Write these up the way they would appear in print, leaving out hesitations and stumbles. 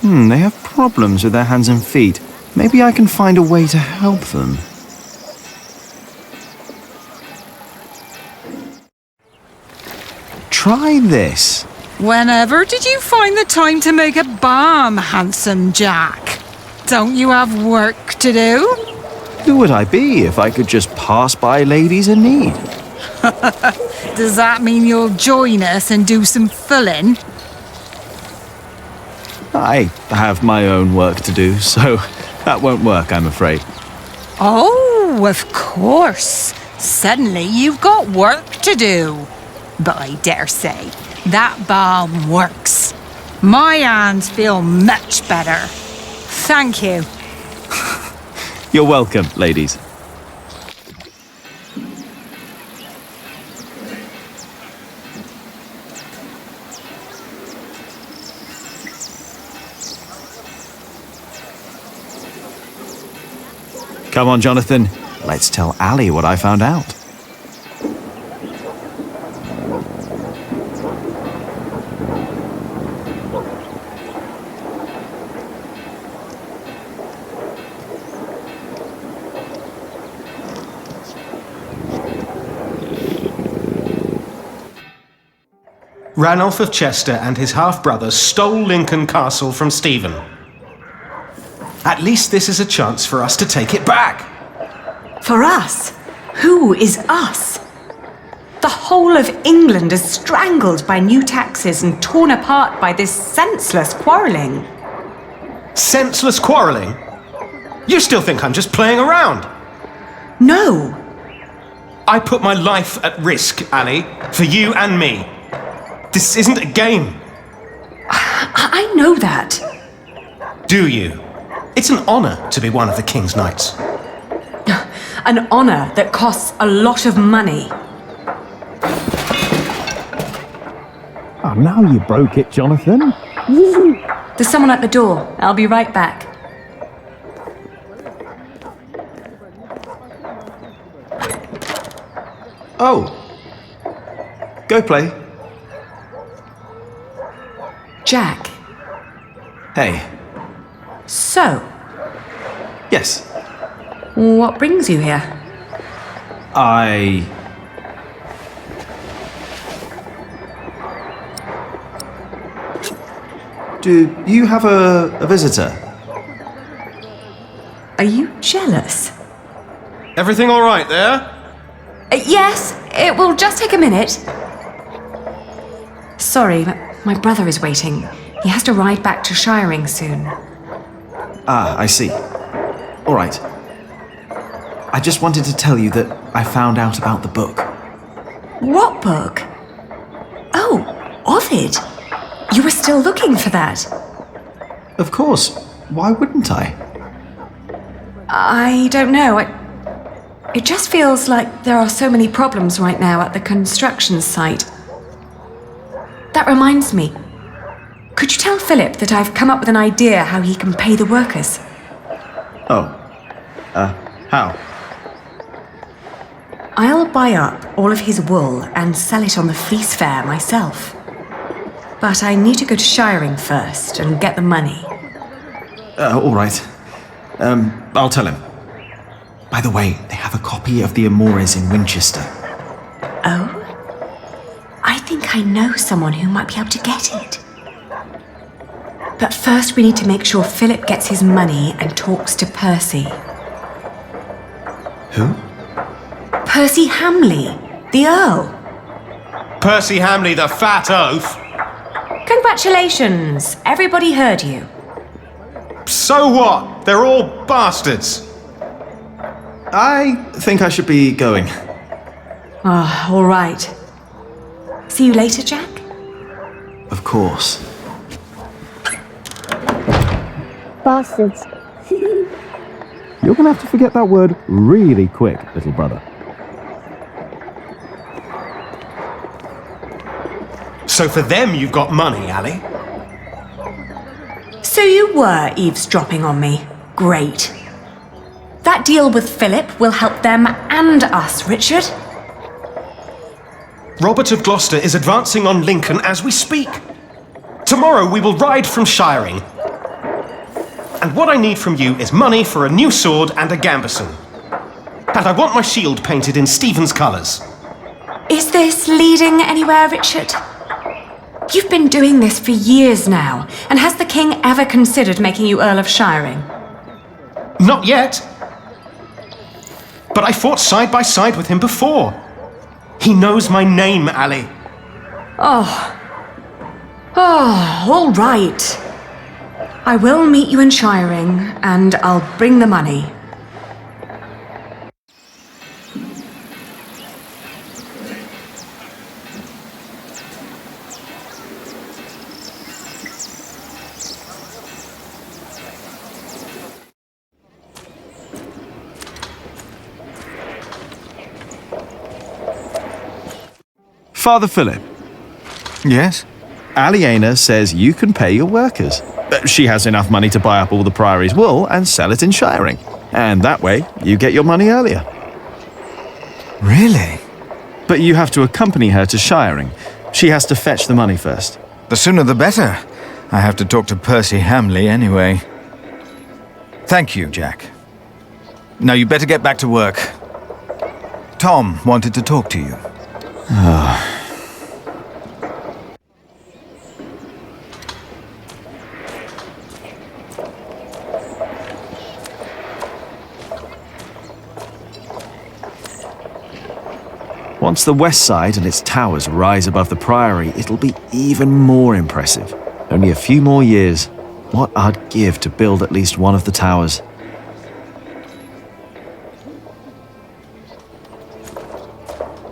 They have problems with their hands and feet. Maybe I can find a way to help them. Try this. Whenever did you find the time to make a balm, handsome Jack? Don't you have work to do? Who would I be if I could just pass by ladies in need? Does that mean you'll join us and do some filling? I have my own work to do, so that won't work, I'm afraid. Oh, of course. Suddenly you've got work to do. But I dare say, that balm works. My hands feel much better. Thank you. You're welcome, ladies. Come on, Jonathan. Let's tell Ali what I found out. Ranulph of Chester and his half-brother stole Lincoln Castle from Stephen. At least this is a chance for us to take it back. For us? Who is us? The whole of England is strangled by new taxes and torn apart by this senseless quarrelling. Senseless quarrelling? You still think I'm just playing around? No. I put my life at risk, Ali, for you and me. This isn't a game. I know that. Do you? It's an honour to be one of the King's Knights. An honour that costs a lot of money. Oh, now you broke it, Jonathan. There's someone at the door. I'll be right back. Oh. Go play. Jack. Hey. So, Yes. what brings you here? Do you have a visitor? Are you jealous? Everything all right there? Yes, it will just take a minute. Sorry, my brother is waiting. He has to ride back to Shiring soon. Ah, I see. All right. I just wanted to tell you that I found out about the book. What book? Oh, Ovid. You were still looking for that. Of course. Why wouldn't I? I don't know. It just feels like there are so many problems right now at the construction site. That reminds me. Could you tell Philip that I've come up with an idea how he can pay the workers? Oh. How? I'll buy up all of his wool and sell it on the fleece fair myself. But I need to go to Shiring first and get the money. All right. I'll tell him. By the way, they have a copy of the Amores in Winchester. Oh? I think I know someone who might be able to get it. But first we need to make sure Philip gets his money and talks to Percy. Who? Percy Hamley, the Earl. Percy Hamley, the fat oaf. Congratulations, everybody heard you. So what? They're all bastards. I think I should be going. Ah, all right. See you later, Jack? Of course. Bastards. You're gonna have to forget that word really quick, little brother. So for them you've got money, Ali? So you were eavesdropping on me. Great. That deal with Philip will help them and us, Richard. Robert of Gloucester is advancing on Lincoln as we speak. Tomorrow we will ride from Shiring. And what I need from you is money for a new sword and a gambeson. And I want my shield painted in Stephen's colours. Is this leading anywhere, Richard? You've been doing this for years now, and has the king ever considered making you Earl of Shiring? Not yet. But I fought side by side with him before. He knows my name, Ali. Oh, all right. I will meet you in Shiring, and I'll bring the money. Father Philip, Yes? Aliena says you can pay your workers. She has enough money to buy up all the Priory's wool and sell it in Shiring. And that way, you get your money earlier. Really? But you have to accompany her to Shiring. She has to fetch the money first. The sooner the better. I have to talk to Percy Hamley anyway. Thank you, Jack. Now you better get back to work. Tom wanted to talk to you. Once the west side and its towers rise above the Priory, it'll be even more impressive. Only a few more years. What I'd give to build at least one of the towers.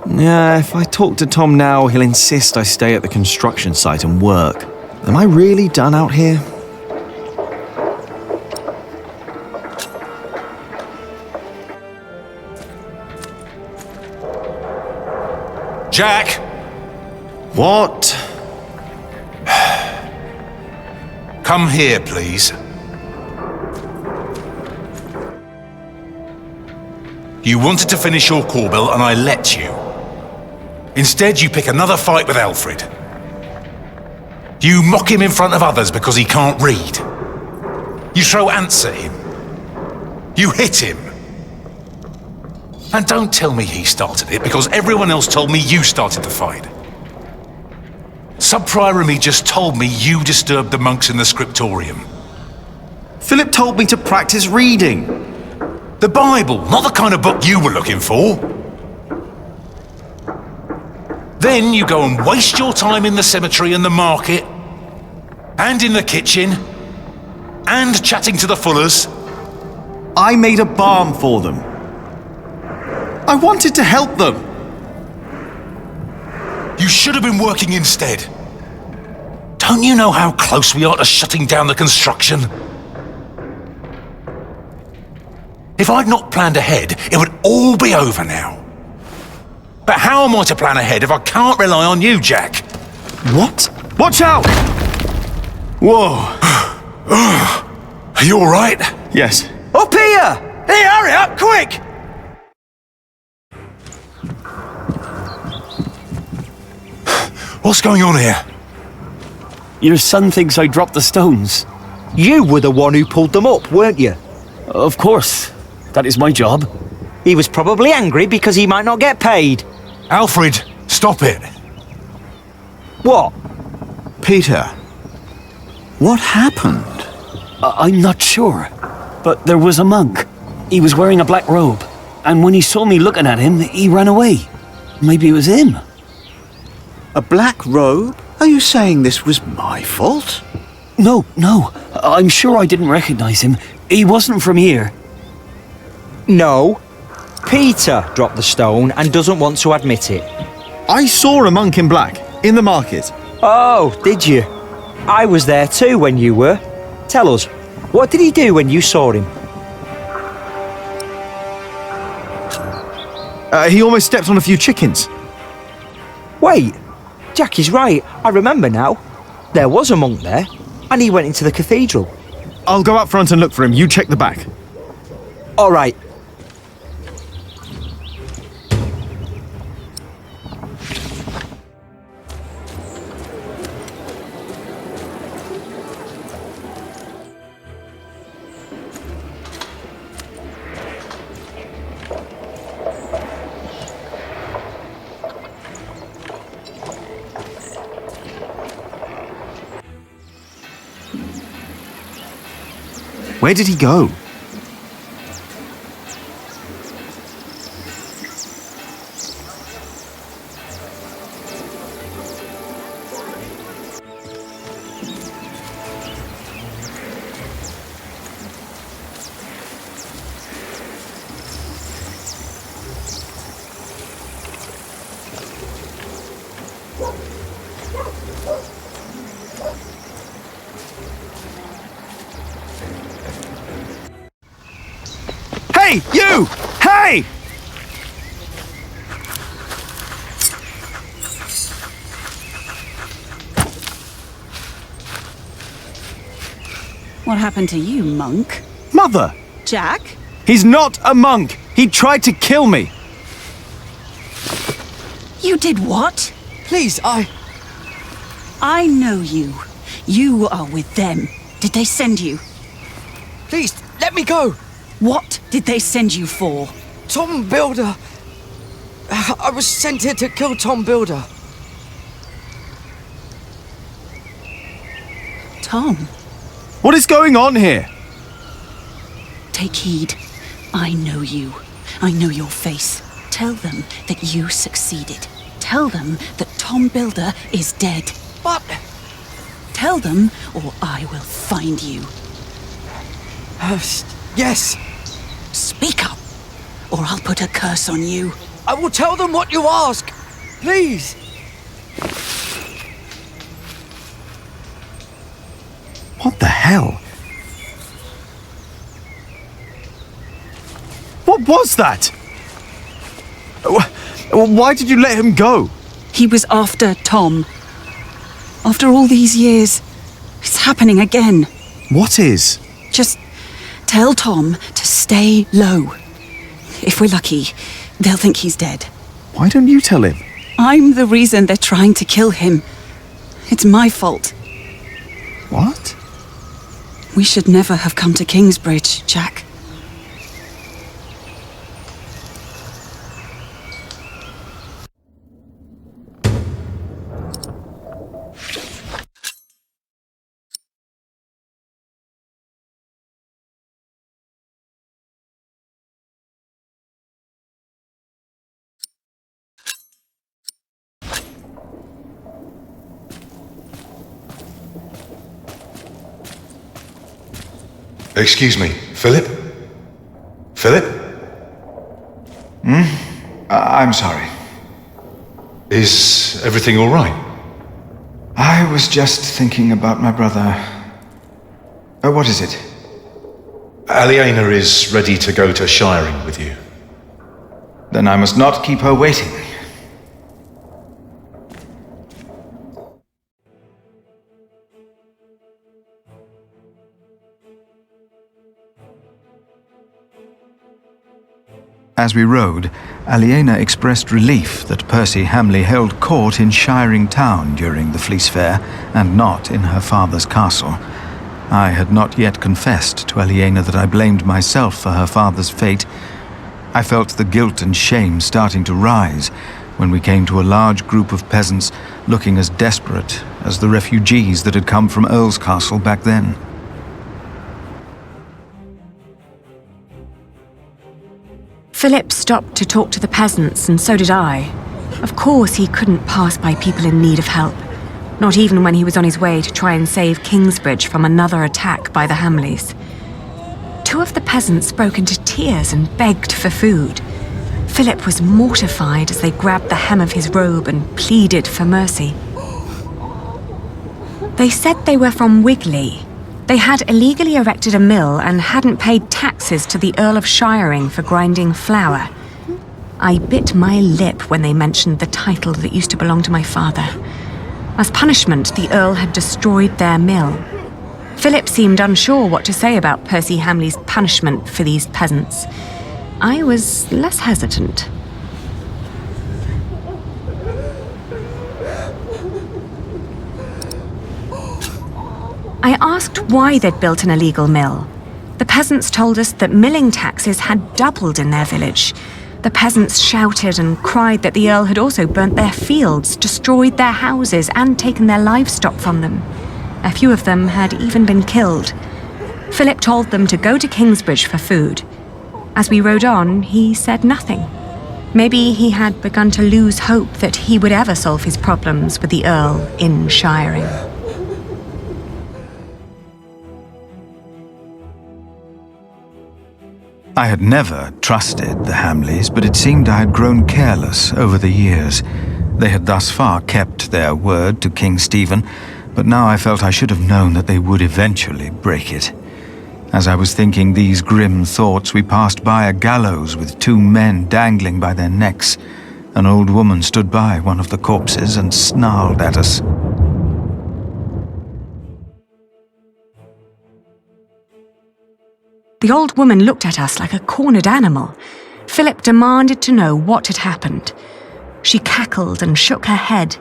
Yeah, if I talk to Tom now, he'll insist I stay at the construction site and work. Am I really done out here? Jack! What? Come here, please. You wanted to finish your Corbel and I let you. Instead, you pick another fight with Alfred. You mock him in front of others because he can't read. You throw ants at him. You hit him. And don't tell me he started it, because everyone else told me you started the fight. Sub-Prior and me just told me you disturbed the monks in the scriptorium. Philip told me to practice reading. The Bible, not the kind of book you were looking for. Then you go and waste your time in the cemetery and the market, and in the kitchen, and chatting to the Fullers. I made a balm for them. I wanted to help them. You should have been working instead. Don't you know how close we are to shutting down the construction? If I'd not planned ahead, it would all be over now. But how am I to plan ahead if I can't rely on you, Jack? What? Watch out! Whoa. Are you all right? Yes. Up here! Hey, hurry up, quick! What's going on here? Your son thinks I dropped the stones. You were the one who pulled them up, weren't you? Of course. That is my job. He was probably angry because he might not get paid. Alfred, stop it. What? Peter, what happened? I'm not sure. But there was a monk. He was wearing a black robe. And when he saw me looking at him, he ran away. Maybe it was him. A black robe? Are you saying this was my fault? No. I'm sure I didn't recognize him. He wasn't from here. No. Peter dropped the stone and doesn't want to admit it. I saw a monk in black in the market. Oh, did you? I was there too when you were. Tell us, what did he do when you saw him? He almost stepped on a few chickens. Wait, Jack is right. I remember now. There was a monk there, and he went into the cathedral. I'll go up front and look for him. You check the back. All right. Where did he go? Hey, you! Hey! What happened to you, monk? Mother! Jack? He's not a monk! He tried to kill me! You did what? Please, I know you. You are with them. Did they send you? Please, let me go! What did they send you for? Tom Builder! I was sent here to kill Tom Builder. Tom, What is going on here? take heed. I know you. I know your face. Tell them that you succeeded. Tell them that Tom Builder is dead. But... Tell them, or I will find you. yes, Speak up, or I'll put a curse on you. I will tell them what you ask. Please. What the hell? What was that? Why did you let him go? He was after Tom. After all these years, it's happening again. What is? Just tell Tom to stay low. If we're lucky, they'll think he's dead. Why don't you tell him? I'm the reason they're trying to kill him. It's my fault. What? We should never have come to Kingsbridge, Jack. Excuse me, Philip? Philip? I'm sorry. Is everything all right? I was just thinking about my brother. What is it? Aliena is ready to go to Shiring with you. Then I must not keep her waiting. As we rode, Aliena expressed relief that Percy Hamley held court in Shiring Town during the Fleece Fair, and not in her father's castle. I had not yet confessed to Aliena that I blamed myself for her father's fate. I felt the guilt and shame starting to rise when we came to a large group of peasants looking as desperate as the refugees that had come from Earl's Castle back then. Philip stopped to talk to the peasants, and so did I. Of course, he couldn't pass by people in need of help, not even when he was on his way to try and save Kingsbridge from another attack by the Hamleys. Two of the peasants broke into tears and begged for food. Philip was mortified as they grabbed the hem of his robe and pleaded for mercy. They said they were from Wigley. They had illegally erected a mill and hadn't paid taxes to the Earl of Shiring for grinding flour. I bit my lip when they mentioned the title that used to belong to my father. As punishment, the Earl had destroyed their mill. Philip seemed unsure what to say about Percy Hamley's punishment for these peasants. I was less hesitant. I asked why they'd built an illegal mill. The peasants told us that milling taxes had doubled in their village. The peasants shouted and cried that the Earl had also burnt their fields, destroyed their houses, and taken their livestock from them. A few of them had even been killed. Philip told them to go to Kingsbridge for food. As we rode on, he said nothing. Maybe he had begun to lose hope that he would ever solve his problems with the Earl in shiring. I had never trusted the Hamleys, but it seemed I had grown careless over the years. They had thus far kept their word to King Stephen, but now I felt I should have known that they would eventually break it. As I was thinking these grim thoughts, we passed by a gallows with 2 men dangling by their necks. An old woman stood by one of the corpses and snarled at us. The old woman looked at us like a cornered animal. Philip demanded to know what had happened. She cackled and shook her head.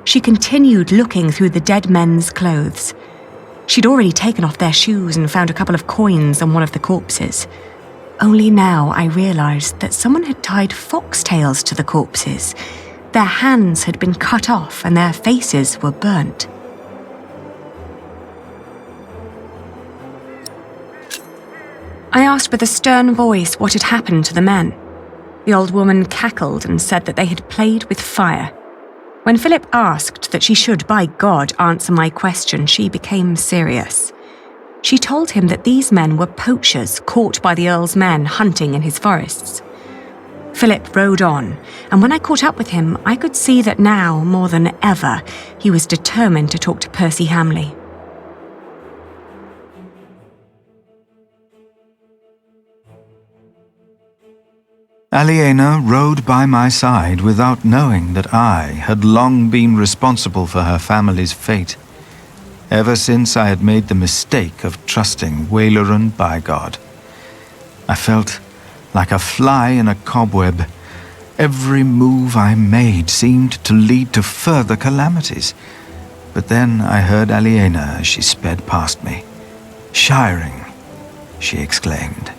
She continued looking through the dead men's clothes. She'd already taken off their shoes and found a couple of coins on one of the corpses. Only now I realized that someone had tied foxtails to the corpses. Their hands had been cut off and their faces were burnt. I asked with a stern voice what had happened to the men. The old woman cackled and said that they had played with fire. When Philip asked that she should, by God, answer my question, she became serious. She told him that these men were poachers caught by the Earl's men hunting in his forests. Philip rode on, and when I caught up with him, I could see that now, more than ever, he was determined to talk to Percy Hamley. Aliena rode by my side without knowing that I had long been responsible for her family's fate. Ever since I had made the mistake of trusting Waleran by God. I felt like a fly in a cobweb. Every move I made seemed to lead to further calamities. But then I heard Aliena as she sped past me. "Shiring," she exclaimed.